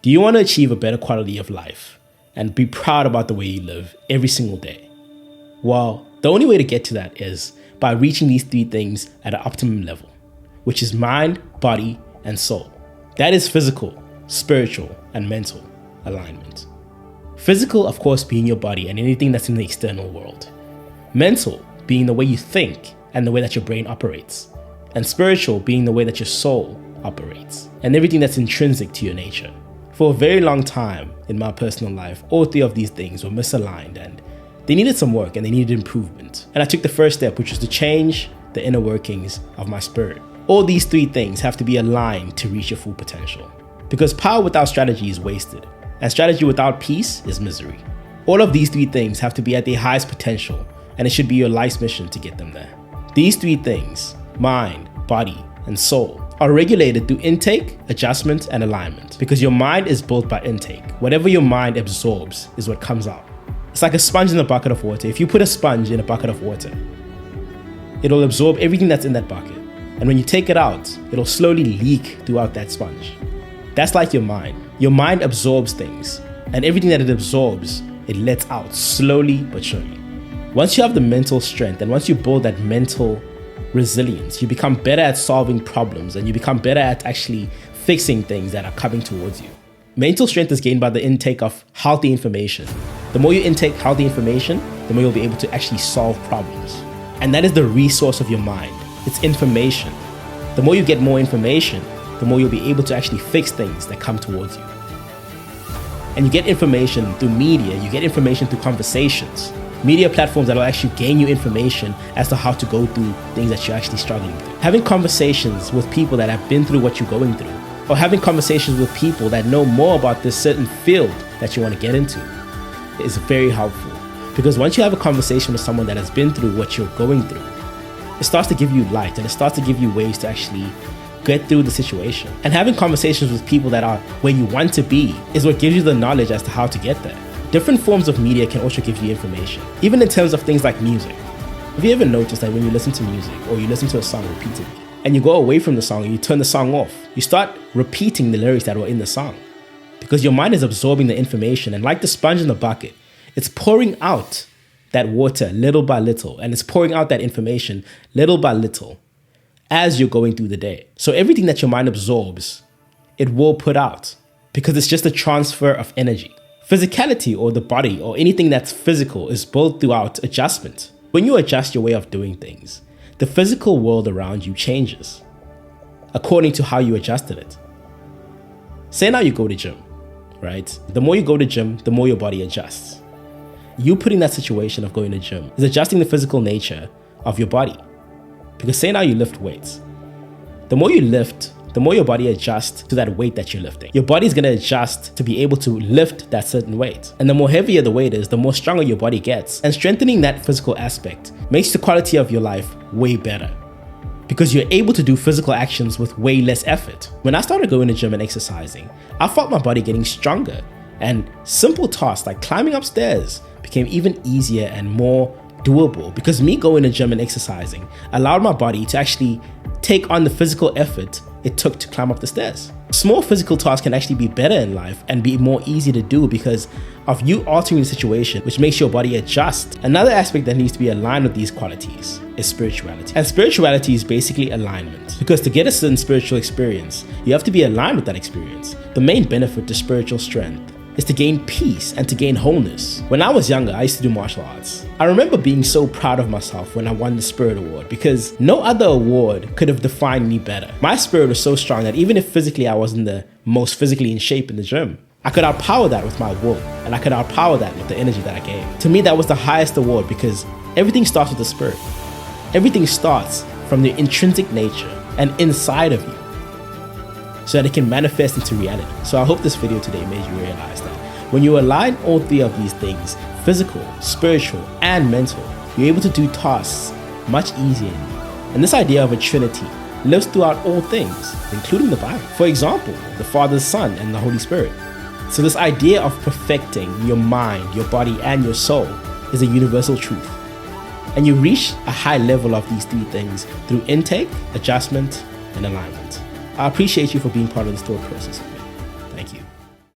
Do you want to achieve a better quality of life and be proud about the way you live every single day? Well, the only way to get to that is by reaching these three things at an optimum level, which is mind, body, and soul. That is physical, spiritual, and mental alignment. Physical, of course, being your body and anything that's in the external world. Mental being the way you think and the way that your brain operates. And spiritual being the way that your soul operates and everything that's intrinsic to your nature. For a very long time in my personal life, all three of these things were misaligned and they needed some work and they needed improvement. And I took the first step, which was to change the inner workings of my spirit. All these three things have to be aligned to reach your full potential. Because power without strategy is wasted, and strategy without peace is misery. All of these three things have to be at their highest potential, and it should be your life's mission to get them there. These three things, mind, body, and soul, are regulated through intake, adjustment, and alignment. Because your mind is built by intake. Whatever your mind absorbs is what comes out. It's like a sponge in a bucket of water. If you put a sponge in a bucket of water, it'll absorb everything that's in that bucket. And when you take it out, it'll slowly leak throughout that sponge. That's like your mind. Your mind absorbs things, and everything that it absorbs, it lets out slowly but surely. Once you have the mental strength and once you build that mental resilience, you become better at solving problems and you become better at actually fixing things that are coming towards you. Mental strength is gained by the intake of healthy information. The more you intake healthy information, the more you'll be able to actually solve problems. And that is the resource of your mind. It's information. The more you get more information, the more you'll be able to actually fix things that come towards you. And you get information through media, you get information through conversations. Media platforms that will actually gain you information as to how to go through things that you're actually struggling through. Having conversations with people that have been through what you're going through, or having conversations with people that know more about this certain field that you want to get into is very helpful. Because once you have a conversation with someone that has been through what you're going through, it starts to give you light and it starts to give you ways to actually get through the situation. And having conversations with people that are where you want to be is what gives you the knowledge as to how to get there. Different forms of media can also give you information, even in terms of things like music. Have you ever noticed that when you listen to music or you listen to a song repeatedly and you go away from the song and you turn the song off, you start repeating the lyrics that were in the song because your mind is absorbing the information, and like the sponge in the bucket, it's pouring out that water little by little, and it's pouring out that information little by little as you're going through the day. So everything that your mind absorbs, it will put out because it's just a transfer of energy. Physicality, or the body, or anything that's physical, is built throughout adjustment. When you adjust your way of doing things, the physical world around you changes according to how you adjusted it. Say now you go to gym, right? The more you go to gym, the more your body adjusts. You putting that situation of going to gym is adjusting the physical nature of your body. Because say now you lift weights. The more you lift, the more your body adjusts to that weight that you're lifting. Your body's gonna adjust to be able to lift that certain weight. And the more heavier the weight is, the more stronger your body gets. And strengthening that physical aspect makes the quality of your life way better, because you're able to do physical actions with way less effort. When I started going to gym and exercising, I felt my body getting stronger, and simple tasks like climbing upstairs became even easier and more doable, because me going to gym and exercising allowed my body to actually take on the physical effort it took to climb up the stairs. Small physical tasks can actually be better in life and be more easy to do because of you altering the situation, which makes your body adjust. Another aspect that needs to be aligned with these qualities is spirituality. And spirituality is basically alignment, because to get a certain spiritual experience, you have to be aligned with that experience. The main benefit to spiritual strength is to gain peace and to gain wholeness. When I was younger, I used to do martial arts. I remember being so proud of myself when I won the Spirit Award, because no other award could have defined me better. My spirit was so strong that even if physically I wasn't the most physically in shape in the gym, I could outpower that with my will, and I could outpower that with the energy that I gave. To me, that was the highest award, because everything starts with the spirit. Everything starts from the intrinsic nature and inside of you, so that it can manifest into reality. So I hope this video today made you realize that when you align all three of these things, physical, spiritual, and mental, you're able to do tasks much easier. And this idea of a trinity lives throughout all things, including the Bible. For example, the Father, Son, and the Holy Spirit. So this idea of perfecting your mind, your body, and your soul is a universal truth. And you reach a high level of these three things through intake, adjustment, and alignment. I appreciate you for being part of this thought process.